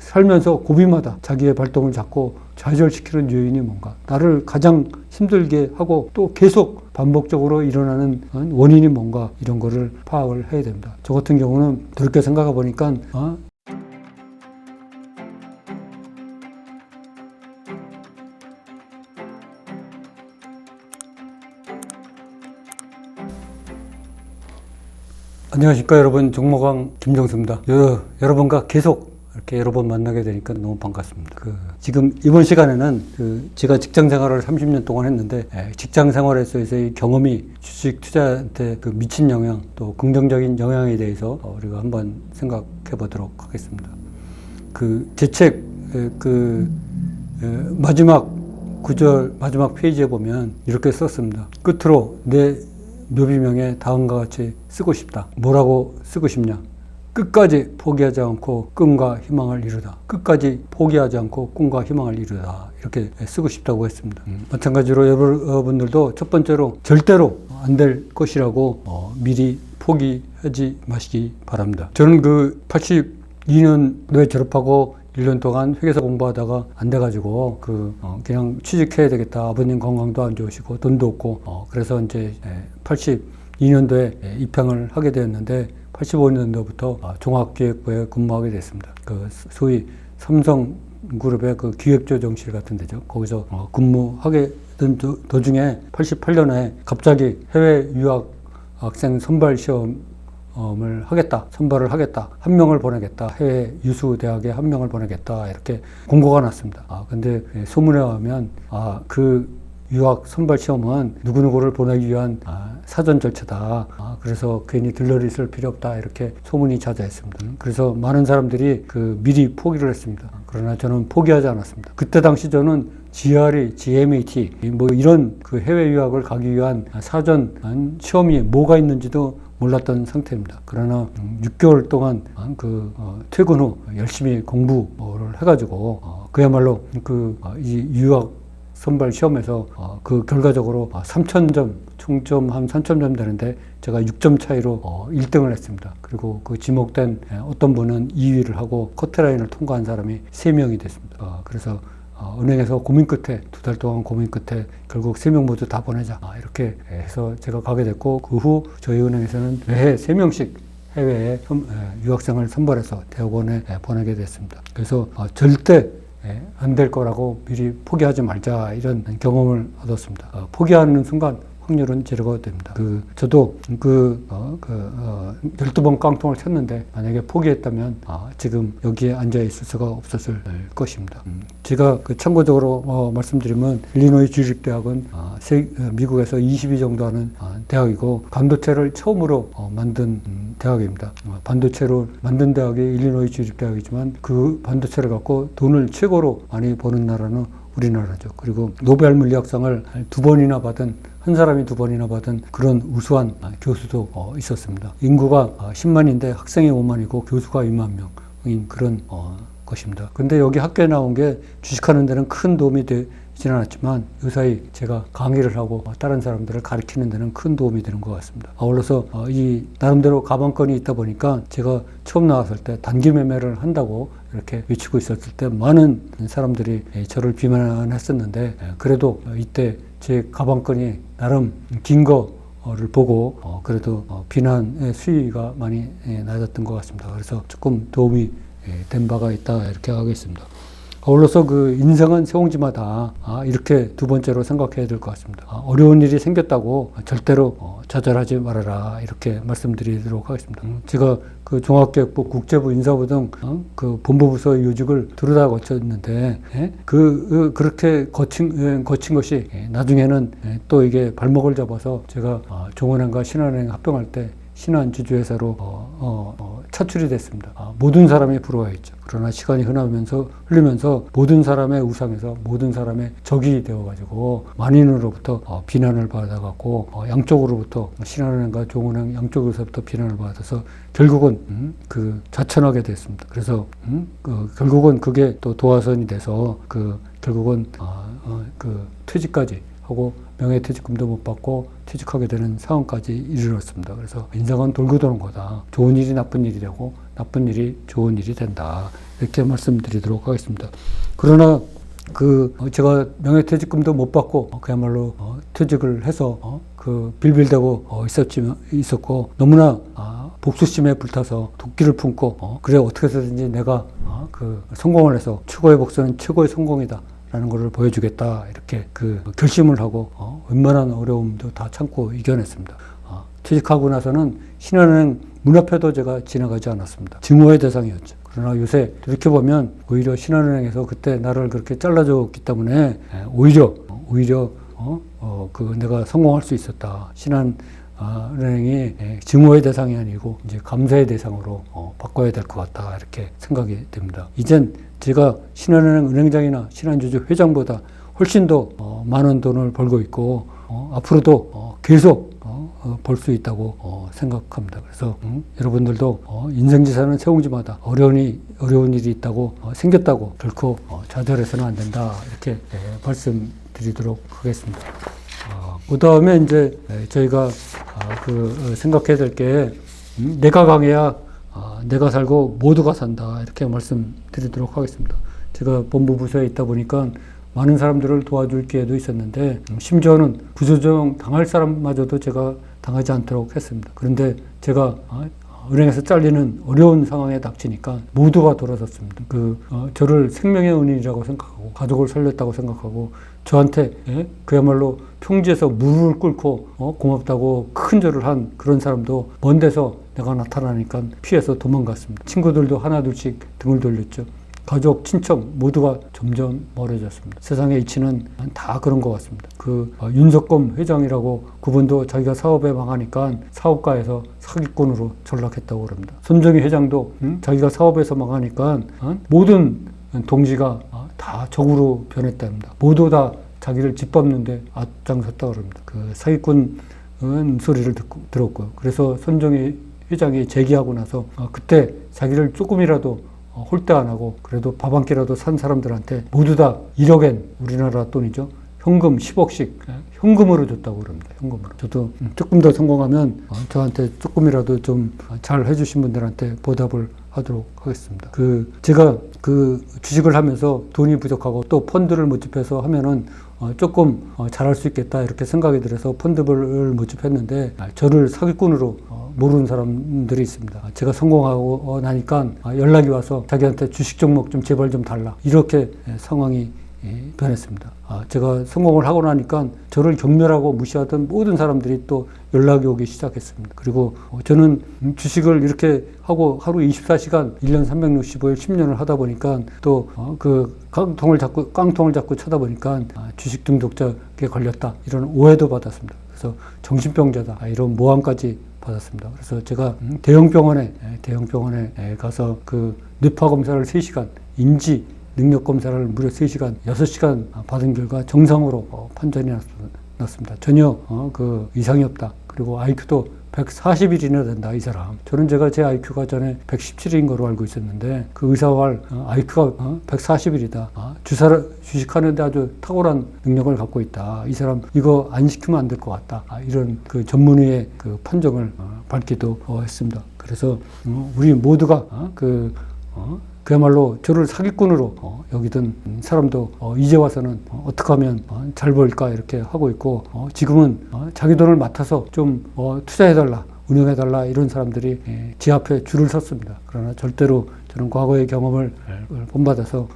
살면서 고비마다 자기의 발동을 잡고 좌절시키는 요인이 뭔가, 나를 가장 힘들게 하고 또 계속 반복적으로 일어나는 원인이 뭔가, 이런 거를 파악을 해야 됩니다. 저 같은 경우는 그렇게 생각해 보니까 안녕하십니까 여러분, 종목왕 김정수입니다. 여러분과 계속 이렇게 여러 번 만나게 되니까 너무 반갑습니다. 지금 이번 시간에는 제가 직장 생활을 30년 동안 했는데, 직장 생활에서의 경험이 주식 투자한테 미친 영향, 또 긍정적인 영향에 대해서 우리가 한번 생각해 보도록 하겠습니다. 제 책 마지막 구절, 마지막 페이지에 보면 이렇게 썼습니다. 끝으로 내 묘비명에 다음과 같이 쓰고 싶다. 뭐라고 쓰고 싶냐? 끝까지 포기하지 않고 꿈과 희망을 이루다. 끝까지 포기하지 않고 꿈과 희망을 이루다. 이렇게 쓰고 싶다고 했습니다. 마찬가지로 여러분들도 첫 번째로 절대로 안 될 것이라고 미리 포기하지 마시기 바랍니다. 저는 82년도에 졸업하고 1년 동안 회계사 공부하다가 안 돼가지고 그냥 취직해야 되겠다. 아버님 건강도 안 좋으시고 돈도 없고 그래서 이제 82년도에 입행을 하게 되었는데, 85년도부터 종합기획부에 근무하게 됐습니다. 소위 삼성그룹의 기획조정실 같은 데죠. 거기서 근무하게 된 도중에 88년에 갑자기 해외 유학 학생 선발 시험을 선발을 하겠다. 한 명을 보내겠다. 해외 유수 대학에 한 명을 보내겠다. 이렇게 공고가 났습니다. 근데 소문에 의하면 유학 선발 시험은 누구누구를 보내기 위한 사전 절차다. 그래서 괜히 들러리 쓸 필요 없다. 이렇게 소문이 자자했습니다. 그래서 많은 사람들이 미리 포기를 했습니다. 그러나 저는 포기하지 않았습니다. 그때 당시 저는 GRE, GMAT 이런 해외 유학을 가기 위한 사전 시험이 뭐가 있는지도 몰랐던 상태입니다. 그러나 6개월 동안 퇴근 후 열심히 공부를 해가지고 그야말로 이 유학 선발 시험에서 결과적으로 3,000점, 총점 한 3,000점 되는데 제가 6점 차이로 1등을 했습니다. 그리고 지목된 어떤 분은 2위를 하고 커트라인을 통과한 사람이 3명이 됐습니다. 그래서 은행에서 고민 끝에, 2달 동안 고민 끝에 결국 3명 모두 다 보내자. 이렇게 해서 제가 가게 됐고, 그 후 저희 은행에서는 매해 3명씩 해외에 유학생을 선발해서 대학원에 보내게 됐습니다. 그래서 절대 안 될 거라고 미리 포기하지 말자, 이런 경험을 얻었습니다. 포기하는 순간 확률은 제로가 됩니다. 저도 12번 깡통을 쳤는데 만약에 포기했다면 지금 여기에 앉아 있을 수가 없었을 것입니다. 제가 참고적으로 말씀드리면 일리노이 주립대학은 미국에서 20위 정도 하는 대학이고, 반도체를 처음으로 만든 대학입니다. 반도체로 만든 대학이 일리노이 주립대학이지만 그 반도체를 갖고 돈을 최고로 많이 버는 나라는 우리나라죠. 그리고 노벨 물리학상을 한 사람이 2번이나 받은 그런 우수한 교수도 있었습니다. 인구가 10만인데 학생이 5만이고 교수가 2만 명인 그런 것입니다. 근데 여기 학교에 나온 게 주식하는 데는 큰 도움이 되진 않았지만, 유사히 제가 강의를 하고 다른 사람들을 가르치는 데는 큰 도움이 되는 것 같습니다. 아울러서 이 나름대로 가방건이 있다 보니까 제가 처음 나왔을 때 단기 매매를 한다고 이렇게 외치고 있었을 때 많은 사람들이 저를 비난했었는데, 그래도 이때 제 가방건이 나름 긴 거를 보고 그래도 비난의 수위가 많이 낮았던 것 같습니다. 그래서 조금 도움이 된 바가 있다, 이렇게 하겠습니다. 아울러서 인생은 세 홍지마다 이렇게 두 번째로 생각해야 될 것 같습니다. 어려운 일이 생겼다고 절대로 좌절하지 말아라, 이렇게 말씀드리도록 하겠습니다. 제가 종합기획부, 국제부, 인사부 등 본부부서 요직을 두루다 거쳤는데, 그렇게 거친 것이 나중에는 또 이게 발목을 잡아서 제가 종은행과 신한은행 합병할 때 신한지주회사로 차출이 됐습니다. 모든 사람이 부러워했죠. 그러나 시간이 흐르면서 모든 사람의 우상에서 모든 사람의 적이 되어가지고 만인으로부터 비난을 받아갖고 양쪽으로부터 신한은행과 종은행 양쪽에서부터 비난을 받아서 결국은 자천하게 됐습니다. 그래서 결국은 그게 또 도화선이 돼서 결국은 퇴직까지 하고 명예퇴직금도 못 받고 퇴직하게 되는 상황까지 이르렀습니다. 그래서 인생은 돌고 도는 거다. 좋은 일이 나쁜 일이 되고 나쁜 일이 좋은 일이 된다. 이렇게 말씀드리도록 하겠습니다. 그러나 제가 명예퇴직금도 못 받고 그야말로 퇴직을 해서 빌빌대고 있었고 너무나 복수심에 불타서 도끼를 품고 그래 어떻게 해서든지 내가 성공을 해서 최고의 복수는 최고의 성공이다 라는 것을 보여주겠다 이렇게 결심을 하고 웬만한 어려움도 다 참고 이겨냈습니다. 퇴직하고 나서는 신한은행 문 앞에도 제가 지나가지 않았습니다. 증오의 대상이었죠. 그러나 요새 돌이켜보면 오히려 신한은행에서 그때 나를 그렇게 잘라줬기 때문에 오히려 내가 성공할 수 있었다. 신한은행이 증오의 대상이 아니고 이제 감사의 대상으로 바꿔야 될 것 같다. 이렇게 생각이 됩니다. 이젠 제가 신한은행 은행장이나 신한주주 회장보다 훨씬 더 많은 돈을 벌고 있고 앞으로도 계속 벌 수 있다고 생각합니다. 그래서 여러분들도 인생지사는 세웅지마다 어려운 일이 있다고 생겼다고 결코 좌절해서는 안 된다 이렇게 말씀드리도록 하겠습니다. 그 다음에 이제 저희가 생각해야 될 게 내가 강해야 내가 살고 모두가 산다 이렇게 말씀드리도록 하겠습니다. 제가 본부 부서에 있다 보니까 많은 사람들을 도와줄 기회도 있었는데 심지어는 부서정 당할 사람마저도 제가 당하지 않도록 했습니다. 그런데 제가 은행에서 잘리는 어려운 상황에 닥치니까 모두가 돌아섰습니다. 저를 생명의 은인이라고 생각하고 가족을 살렸다고 생각하고 저한테 그야말로 평지에서 무릎을 꿇고 고맙다고 큰 절을 한 그런 사람도 먼 데서 내가 나타나니까 피해서 도망갔습니다. 친구들도 하나둘씩 등을 돌렸죠. 가족, 친척 모두가 점점 멀어졌습니다. 세상의 이치는 다 그런 것 같습니다. 윤석검 회장이라고 그분도 자기가 사업에 망하니까 사업가에서 사기꾼으로 전락했다고 그럽니다. 손정희 회장도 자기가 사업에서 망하니까 모든 동지가 다 적으로 변했답니다. 모두 다 자기를 짓밟는데 앞장섰다고 그럽니다. 사기꾼 소리를 들었고요. 그래서 손정희 회장이 재기하고 나서 그때 자기를 조금이라도 홀대 안 하고 그래도 밥 한 끼라도 산 사람들한테 모두 다 1억엔 우리나라 돈이죠. 현금 10억씩 현금으로 줬다고 그럽니다. 현금으로. 저도 조금 더 성공하면 저한테 조금이라도 좀 잘 해주신 분들한테 보답을 하도록 하겠습니다. 제가 주식을 하면서 돈이 부족하고 또 펀드를 모집해서 하면은 조금 잘할 수 있겠다 이렇게 생각이 들어서 펀드를 모집했는데 저를 사기꾼으로 모르는 사람들이 있습니다. 제가 성공하고 나니까 연락이 와서 자기한테 주식 종목 좀 제발 좀 달라 이렇게 상황이 변했습니다. 제가 성공을 하고 나니까 저를 경멸하고 무시하던 모든 사람들이 또 연락이 오기 시작했습니다. 그리고 저는 주식을 이렇게 하고 하루 24시간 1년 365일 10년을 하다 보니까 또 깡통을 잡고 쳐다보니까 주식 중독자에 걸렸다 이런 오해도 받았습니다. 그래서 정신병자다 이런 모함까지 받았습니다. 그래서 제가 대형병원에 가서 뇌파 검사를 3시간, 인지 능력 검사를 무려 3시간, 6시간 받은 결과 정상으로 판정이 났습니다. 전혀 이상이 없다. 그리고 IQ도 140일이나 된다, 이 사람. 제가 제 IQ가 전에 117일인 거로 알고 있었는데 그 의사와 할 IQ가 140일이다. 주식하는데 아주 탁월한 능력을 갖고 있다. 이 사람 이거 안 시키면 안 될 것 같다. 이런 전문의의 판정을 받기도 했습니다. 그래서 우리 모두가 그야말로 저를 사기꾼으로 여기던 사람도 이제 와서는 어떻게 하면 잘 벌까 이렇게 하고 있고 지금은 자기 돈을 맡아서 좀 투자해달라, 운영해달라 이런 사람들이 제 앞에 줄을 섰습니다. 그러나 절대로 저는 과거의 경험을 본받아서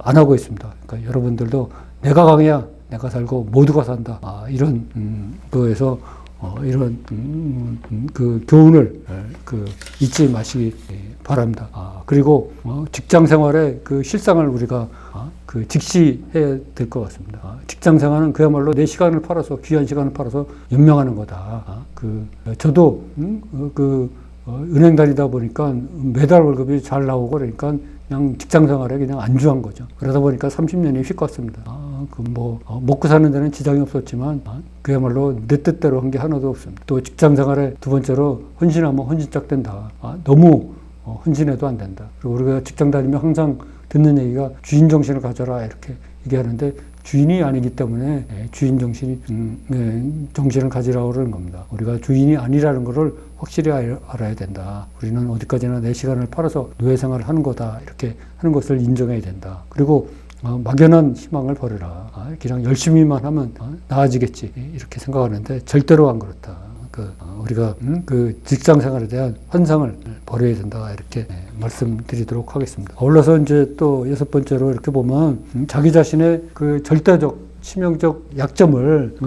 안 하고 있습니다. 그러니까 여러분들도 내가 강해야 내가 살고 모두가 산다. 이런 거에서 이런 교훈을 잊지 마시기 바랍니다. 그리고 직장 생활의 실상을 우리가 직시해야 될 것 같습니다. 직장 생활은 그야말로 내 시간을 팔아서 귀한 시간을 팔아서 연명하는 거다. 저도 은행 다니다 보니까 매달 월급이 잘 나오고 그러니까 그냥 직장 생활에 그냥 안주한 거죠. 그러다 보니까 30년이 휙 갔습니다. 먹고 사는 데는 지장이 없었지만 그야말로 내 뜻대로 한 게 하나도 없습니다. 또 직장 생활에 두 번째로 헌신하면 헌신짝 된다. 너무 헌신해도 안 된다. 그리고 우리가 직장 다니면 항상 듣는 얘기가 주인 정신을 가져라 이렇게 얘기하는데 주인이 아니기 때문에 주인 정신이 정신을 가지라고 그러는 겁니다. 우리가 주인이 아니라는 것을 확실히 알아야 된다. 우리는 어디까지나 내 시간을 팔아서 노예 생활을 하는 거다. 이렇게 하는 것을 인정해야 된다. 그리고 막연한 희망을 버려라. 그냥 열심히만 하면 나아지겠지. 이렇게 생각하는데 절대로 안 그렇다. 우리가 그 직장 생활에 대한 환상을 버려야 된다. 이렇게 말씀드리도록 하겠습니다. 아울러서 이제 또 6번째로 이렇게 보면 자기 자신의 그 절대적 치명적 약점을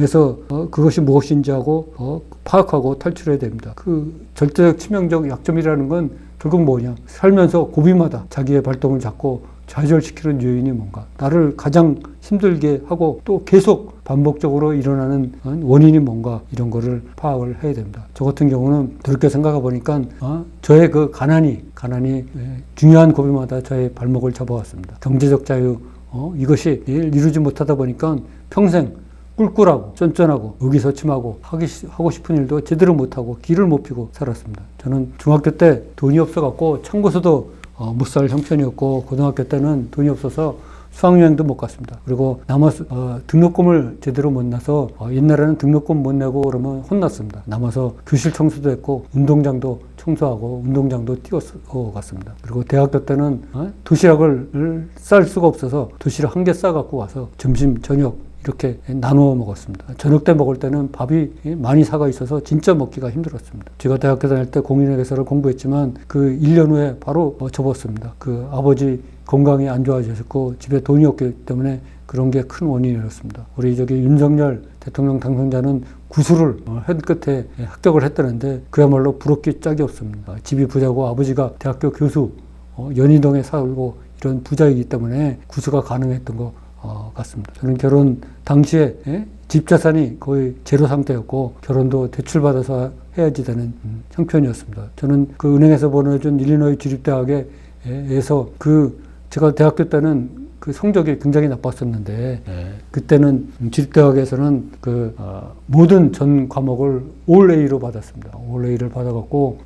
에서 그것이 무엇인지 하고 파악하고 탈출해야 됩니다. 그 절대적 치명적 약점이라는 건 결국 뭐냐? 살면서 고비마다 자기의 발동을 잡고 좌절시키는 요인이 뭔가, 나를 가장 힘들게 하고 또 계속 반복적으로 일어나는 원인이 뭔가, 이런 거를 파악을 해야 됩니다. 저 같은 경우는 그렇게 생각해 보니까 저의 그 가난이 중요한 고비마다 저의 발목을 잡아왔습니다. 경제적 자유, 이것이 이루지 못하다 보니까 평생 꿀꿀하고 쫀쫀하고 의기소침하고 하고 싶은 일도 제대로 못하고 길을 못 피고 살았습니다. 저는 중학교 때 돈이 없어갖고 청구서도 못 살 형편이었고, 고등학교 때는 돈이 없어서 수학여행도 못 갔습니다. 그리고 남아서 등록금을 제대로 못 내서 옛날에는 등록금 못 내고 그러면 혼났습니다. 남아서 교실 청소도 했고 운동장도 청소하고 운동장도 뛰어 갔습니다. 그리고 대학교 때는 도시락을 쌀 수가 없어서 도시락 한 개 싸갖고 와서 점심 저녁 이렇게 나누어 먹었습니다. 저녁 때 먹을 때는 밥이 많이 사가 있어서 진짜 먹기가 힘들었습니다. 제가 대학교 다닐 때 공인회계사를 공부했지만 그 1년 후에 바로 접었습니다. 그 아버지 건강이 안 좋아지셨고 집에 돈이 없기 때문에 그런 게 큰 원인이었습니다. 우리 윤석열 대통령 당선자는 구수를 한 끝에 합격을 했다는데 그야말로 부럽기 짝이 없습니다. 집이 부자고 아버지가 대학교 교수, 연희동에 살고 이런 부자이기 때문에 구수가 가능했던 것 같습니다. 저는 결혼 당시에 집 자산이 거의 제로 상태였고 결혼도 대출받아서 해야지 되는 형편이었습니다. 저는 그 은행에서 보내준 일리노이 주립대학에서 제가 대학교 때는 그 성적이 굉장히 나빴었는데 그때는 주립대학에서는 모든 전 과목을 올 A로 받았습니다. 올 A를 받아갖고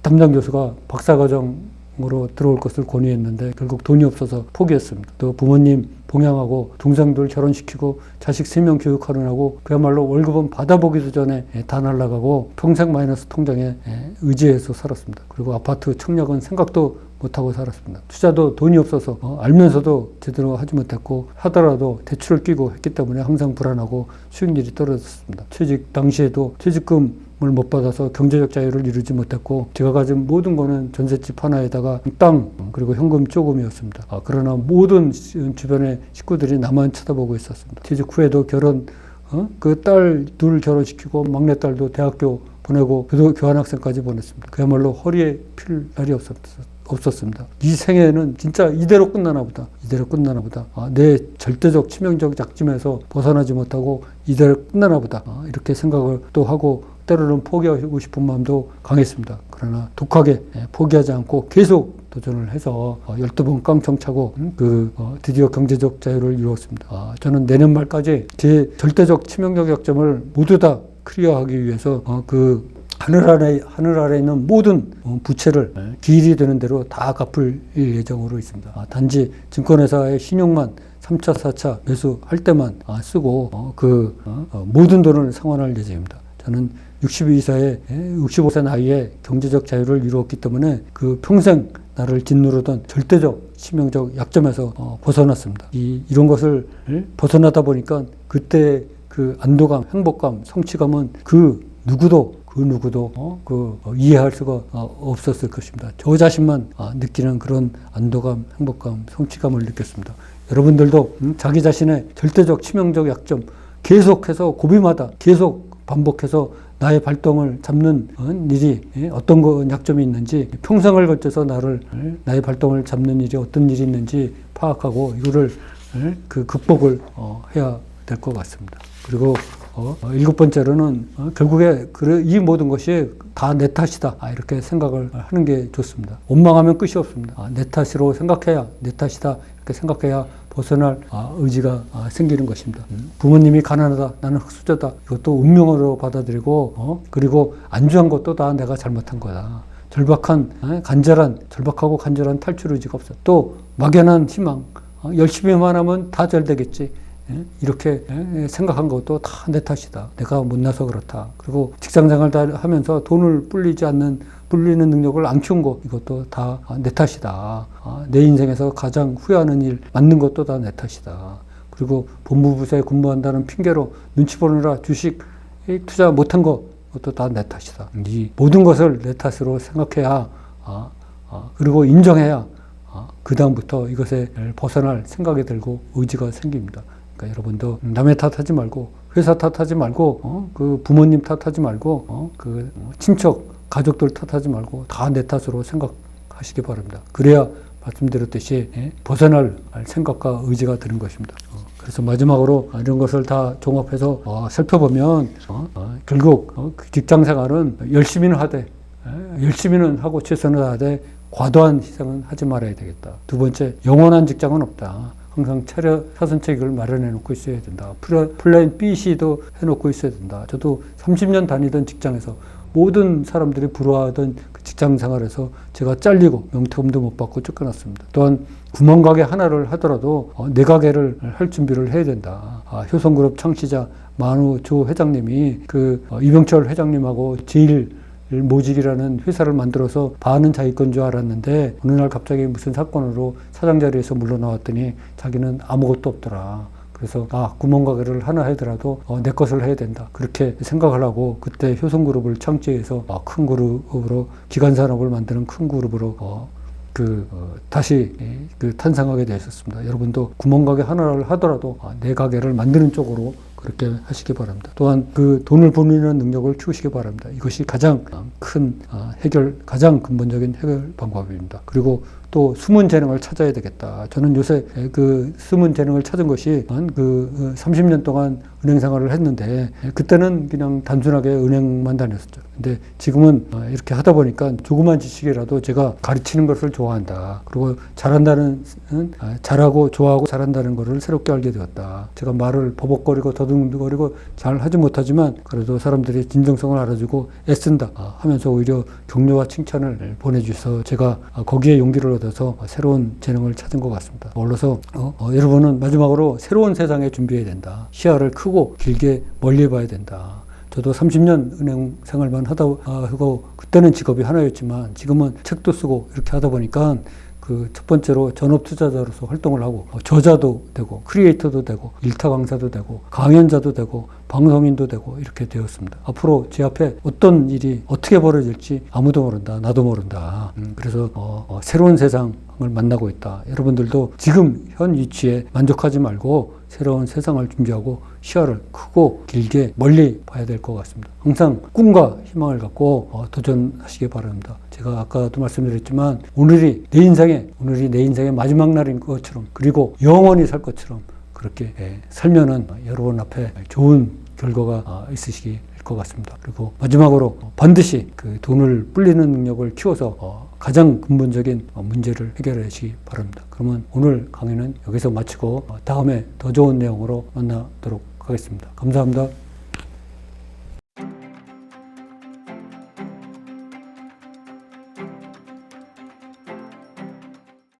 담당 교수가 박사과정으로 들어올 것을 권유했는데 결국 돈이 없어서 포기했습니다. 또 부모님 봉양하고 동생들 결혼시키고 자식 3명 교육하느라고 그야말로 월급은 받아보기도 전에 다 날아가고 평생 마이너스 통장에 의지해서 살았습니다. 그리고 아파트 청약은 생각도 못하고 살았습니다. 투자도 돈이 없어서 알면서도 제대로 하지 못했고 하더라도 대출을 끼고 했기 때문에 항상 불안하고 수익률이 떨어졌습니다. 당시에도 퇴직금을 못 받아서 경제적 자유를 이루지 못했고 제가 가진 모든 거는 전셋집 하나에다가 땅 그리고 현금 조금이었습니다. 그러나 모든 주변의 식구들이 나만 쳐다보고 있었습니다. 퇴직 후에도 그 딸 둘 결혼시키고 막내딸도 대학교 보내고 교환학생까지 보냈습니다. 그야말로 허리에 필 날이 없었습니다. 이 생애는 진짜 이대로 끝나나 보다. 내 절대적 치명적 약점에서 벗어나지 못하고 이대로 끝나나 보다. 이렇게 생각을 또 하고 때로는 포기하고 싶은 마음도 강했습니다. 그러나 독하게 포기하지 않고 계속 도전을 해서 12번 깡총 차고 드디어 경제적 자유를 이루었습니다. 저는 내년 말까지 제 절대적 치명적 약점을 모두 다 클리어하기 위해서 하늘 아래 있는 모든 부채를 기일이 되는 대로 다 갚을 예정으로 있습니다. 단지 증권회사의 신용만 3차, 4차 매수할 때만 쓰고 모든 돈을 상환할 예정입니다. 저는 65세 나이에 경제적 자유를 이루었기 때문에 평생 나를 짓누르던 절대적 치명적 약점에서 벗어났습니다. 이런 것을 벗어나다 보니까 그때 안도감, 행복감, 성취감은 그 누구도 이해할 수가 없었을 것입니다. 저 자신만 느끼는 그런 안도감, 행복감, 성취감을 느꼈습니다. 여러분들도 자기 자신의 절대적 치명적 약점 계속해서 고비마다 계속 반복해서 나의 발동을 잡는 일이 어떤 약점이 있는지 평생을 걸쳐서 나의 발동을 잡는 일이 어떤 일이 있는지 파악하고 이거를 극복을 해야 될 것 같습니다. 그리고 7번째로는 결국에 이 모든 것이 다 내 탓이다. 이렇게 생각을 하는 게 좋습니다. 원망하면 끝이 없습니다. 내 탓으로 생각해야 내 탓이다. 이렇게 생각해야 벗어날 의지가 생기는 것입니다. 부모님이 가난하다. 나는 흑수저다. 이것도 운명으로 받아들이고 그리고 안주한 것도 다 내가 잘못한 거다. 절박하고 간절한 탈출 의지가 없어. 또 막연한 희망, 열심히만 하면 다 잘 되겠지. 이렇게 생각한 것도 다 내 탓이다. 내가 못나서 그렇다. 그리고 직장생활 다 하면서 돈을 불리는 능력을 안 키운 거 이것도 다 내 탓이다. 내 인생에서 가장 후회하는 일 맡는 것도 다 내 탓이다. 그리고 법무부서에 근무한다는 핑계로 눈치 보느라 주식 투자 못한 것도 다 내 탓이다. 이 모든 것을 내 탓으로 생각해야 그리고 인정해야 그 다음부터 이것에 벗어날 생각이 들고 의지가 생깁니다. 그러니까 여러분도 남의 탓하지 말고 회사 탓하지 말고 그 부모님 탓하지 말고 그 친척 가족들 탓하지 말고 다 내 탓으로 생각하시기 바랍니다. 그래야 말씀드렸듯이 벗어날 생각과 의지가 드는 것입니다. 그래서 마지막으로 이런 것을 다 종합해서 살펴보면 결국 그 직장생활은 열심히는 하되 열심히는 하고 최선을 다하되 과도한 희생은 하지 말아야 되겠다. 두 번째, 영원한 직장은 없다. 항상 차선책을 마련해 놓고 있어야 된다. 플랜 B, C도 해놓고 있어야 된다. 저도 30년 다니던 직장에서 모든 사람들이 부러워하던 그 직장 생활에서 제가 잘리고 명퇴금도 못 받고 쫓겨났습니다. 또한 구멍가게 하나를 하더라도 네 가게를 할 준비를 해야 된다. 효성그룹 창시자 만우 조 회장님이 그 이병철 회장님하고 제일 모직이라는 회사를 만들어서 반은 자기 건 줄 알았는데 어느 날 갑자기 무슨 사건으로 사장 자리에서 물러나왔더니 자기는 아무것도 없더라. 그래서 구멍가게를 하나 하더라도 내 것을 해야 된다. 그렇게 생각을 하고 그때 효성그룹을 창제해서 큰 그룹으로 기관산업을 만드는 큰 그룹으로 다시 탄생하게 되었습니다. 여러분도 구멍가게 하나를 하더라도 내 가게를 만드는 쪽으로 그렇게 하시기 바랍니다. 또한 그 돈을 버는 능력을 키우시기 바랍니다. 이것이 가장 큰 가장 근본적인 해결 방법입니다. 그리고 또 숨은 재능을 찾아야 되겠다. 저는 요새 그 숨은 재능을 찾은 것이 30년 동안 은행 생활을 했는데 그때는 그냥 단순하게 은행만 다녔었죠. 근데 지금은 이렇게 하다 보니까 조그만 지식이라도 제가 가르치는 것을 좋아한다. 그리고 잘하고 좋아하고 잘한다는 것을 새롭게 알게 되었다. 제가 말을 버벅거리고 더듬거리고 잘 하지 못하지만 그래도 사람들이 진정성을 알아주고 애쓴다 하면서 오히려 격려와 칭찬을 보내주셔서 제가 거기에 용기를 얻어서 새로운 재능을 찾은 것 같습니다. 올라서 여러분은 마지막으로 새로운 세상에 준비해야 된다. 시야를 크고 길게 멀리 봐야 된다. 저도 30년 은행 생활만 하고 그때는 직업이 하나였지만 지금은 책도 쓰고 이렇게 하다 보니까 그 첫 번째로 전업 투자자로서 활동을 하고 저자도 되고 크리에이터도 되고 일타 강사도 되고 강연자도 되고 방송인도 되고 이렇게 되었습니다. 앞으로 제 앞에 어떤 일이 어떻게 벌어질지 아무도 모른다. 나도 모른다. 그래서 새로운 세상을 만나고 있다. 여러분들도 지금 현 위치에 만족하지 말고 새로운 세상을 준비하고 시야를 크고 길게 멀리 봐야 될 것 같습니다. 항상 꿈과 희망을 갖고 도전하시기 바랍니다. 제가 아까도 말씀드렸지만 오늘이 내 인생의 마지막 날인 것처럼 그리고 영원히 살 것처럼 그렇게 살면은 여러분 앞에 좋은 결과가 있으시길 것 같습니다. 그리고 마지막으로 반드시 그 돈을 불리는 능력을 키워서 가장 근본적인 문제를 해결하시기 바랍니다. 그러면 오늘 강의는 여기서 마치고 다음에 더 좋은 내용으로 만나도록 하겠습니다. 감사합니다.